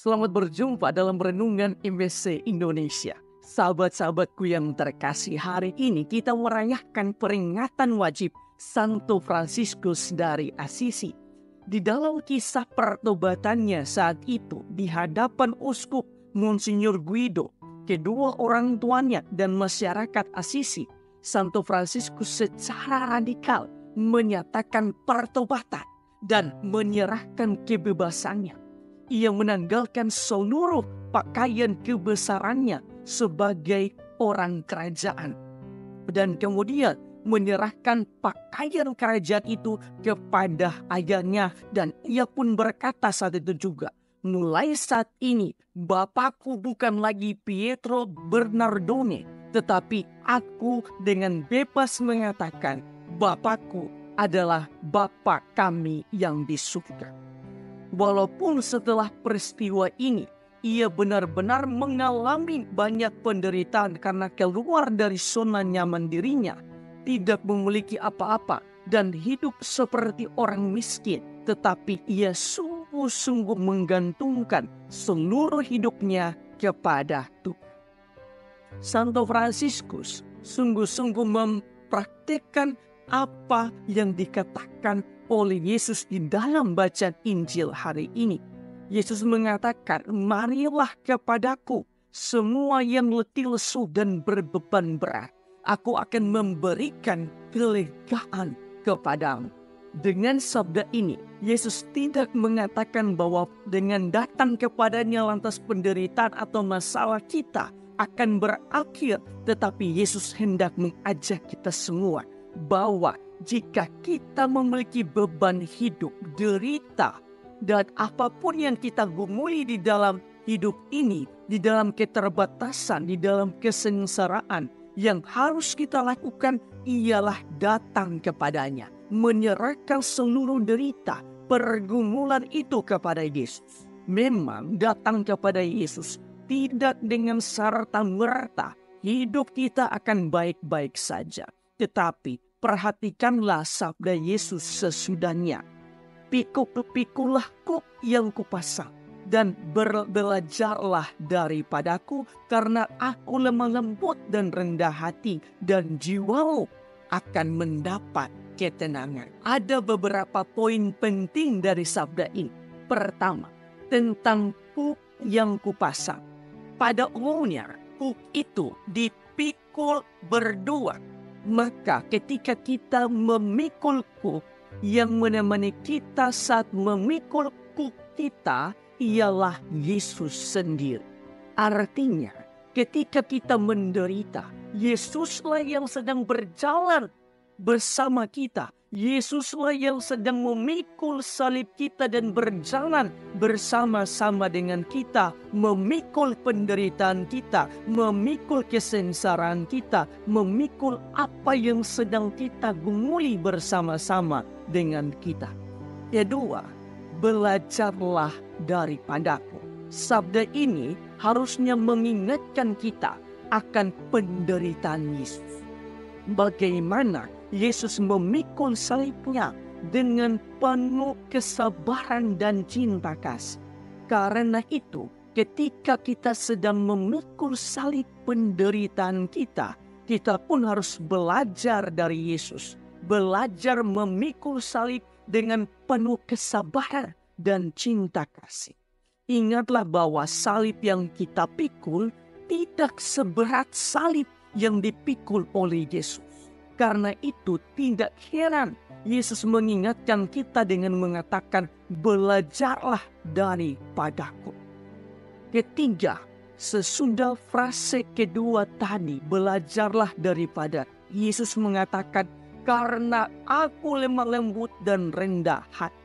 Selamat berjumpa dalam Renungan MBC Indonesia. Sahabat-sahabatku yang terkasih, hari ini kita merayakan peringatan wajib Santo Fransiskus dari Assisi. Di dalam kisah pertobatannya saat itu di hadapan Uskup Monsignor Guido, kedua orang tuanya dan masyarakat Assisi, Santo Fransiskus secara radikal menyatakan pertobatan dan menyerahkan kebebasannya. Ia menanggalkan seluruh pakaian kebesarannya sebagai orang kerajaan. Dan kemudian menyerahkan pakaian kerajaan itu kepada ayahnya. Dan ia pun berkata saat itu juga, mulai saat ini Bapakku bukan lagi Pietro Bernardone, tetapi aku dengan bebas mengatakan Bapakku adalah Bapa kami yang di surga. Walaupun setelah peristiwa ini, ia benar-benar mengalami banyak penderitaan karena keluar dari zona nyaman dirinya, tidak memiliki apa-apa, dan hidup seperti orang miskin. Tetapi ia sungguh-sungguh menggantungkan seluruh hidupnya kepada Tuhan. Santo Fransiskus sungguh-sungguh mempraktikkan apa yang dikatakan oleh Yesus di dalam bacaan Injil hari ini. Yesus mengatakan, marilah kepadaku semua yang letih lesu dan berbeban berat. Aku akan memberikan kelegaan kepadamu. Dengan sabda ini, Yesus tidak mengatakan bahwa dengan datang kepadanya lantas penderitaan atau masalah kita akan berakhir. Tetapi Yesus hendak mengajak kita semua bahwa jika kita memiliki beban hidup, derita, dan apapun yang kita gumuli di dalam hidup ini, di dalam keterbatasan, di dalam kesengsaraan, yang harus kita lakukan ialah datang kepadanya, menyerahkan seluruh derita, pergumulan itu kepada Yesus. Memang datang kepada Yesus tidak dengan serta-merta hidup kita akan baik-baik saja. Tetapi perhatikanlah sabda Yesus sesudahnya. Pikulah kuk yang kupasang dan belajarlah daripadaku, karena aku lemah lembut dan rendah hati, dan jiwamu akan mendapat ketenangan. Ada beberapa poin penting dari sabda ini. Pertama, tentang kuk yang kupasang. Pada umumnya kuk itu dipikul berdua. Maka ketika kita memikul kuk, yang menemani kita saat memikul kuk kita ialah Yesus sendiri. Artinya ketika kita menderita, Yesuslah yang sedang berjalan bersama kita. Yesuslah yang sedang memikul salib kita dan berjalan bersama-sama dengan kita, memikul penderitaan kita, memikul kesengsaraan kita, memikul apa yang sedang kita gumuli bersama-sama dengan kita. Kedua, belajarlah daripadaku. Sabda ini harusnya mengingatkan kita akan penderitaan Yesus. Bagaimana Yesus memikul salibnya dengan penuh kesabaran dan cinta kasih. Karena itu, ketika kita sedang memikul salib penderitaan kita, kita pun harus belajar dari Yesus. Belajar memikul salib dengan penuh kesabaran dan cinta kasih. Ingatlah bahwa salib yang kita pikul tidak seberat salib yang dipikul oleh Yesus. Karena itu tidak heran Yesus mengingatkan kita dengan mengatakan, belajarlah daripadaku. Ketiga, sesudah frase kedua tadi, belajarlah daripada, Yesus mengatakan, karena aku lemah lembut dan rendah hati.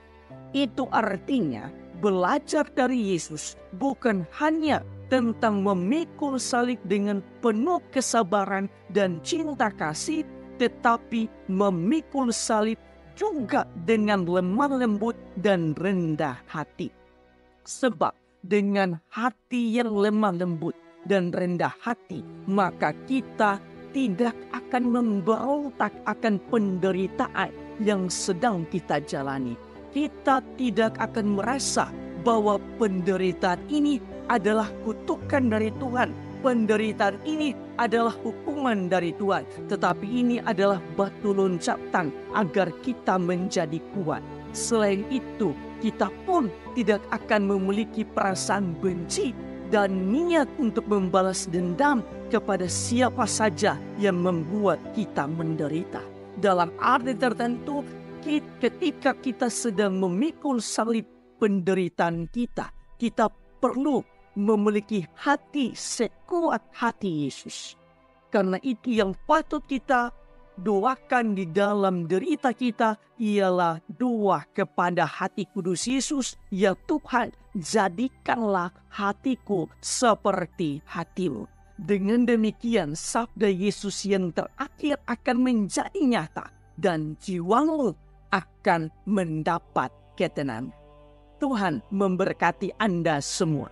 Itu artinya belajar dari Yesus bukan hanya tentang memikul salib dengan penuh kesabaran dan cinta kasih, tetapi memikul salib juga dengan lemah lembut dan rendah hati. Sebab dengan hati yang lemah lembut dan rendah hati, maka kita tidak akan memberontak akan penderitaan yang sedang kita jalani. Kita tidak akan merasa bahwa penderitaan ini adalah kutukan dari Tuhan. Penderitaan ini adalah hukuman dari Tuhan. Tetapi ini adalah batu loncatan agar kita menjadi kuat. Selain itu, kita pun tidak akan memiliki perasaan benci dan niat untuk membalas dendam kepada siapa saja yang membuat kita menderita. Dalam arti tertentu, ketika kita sedang memikul salib penderitaan kita, kita perlu memiliki hati sekuat hati Yesus. Karena itu yang patut kita doakan di dalam derita kita ialah doa kepada hati kudus Yesus. Ya Tuhan, jadikanlah hatiku seperti hatimu. Dengan demikian sabda Yesus yang terakhir akan menjadi nyata dan jiwamu akan mendapat ketenangan. Tuhan memberkati Anda semua.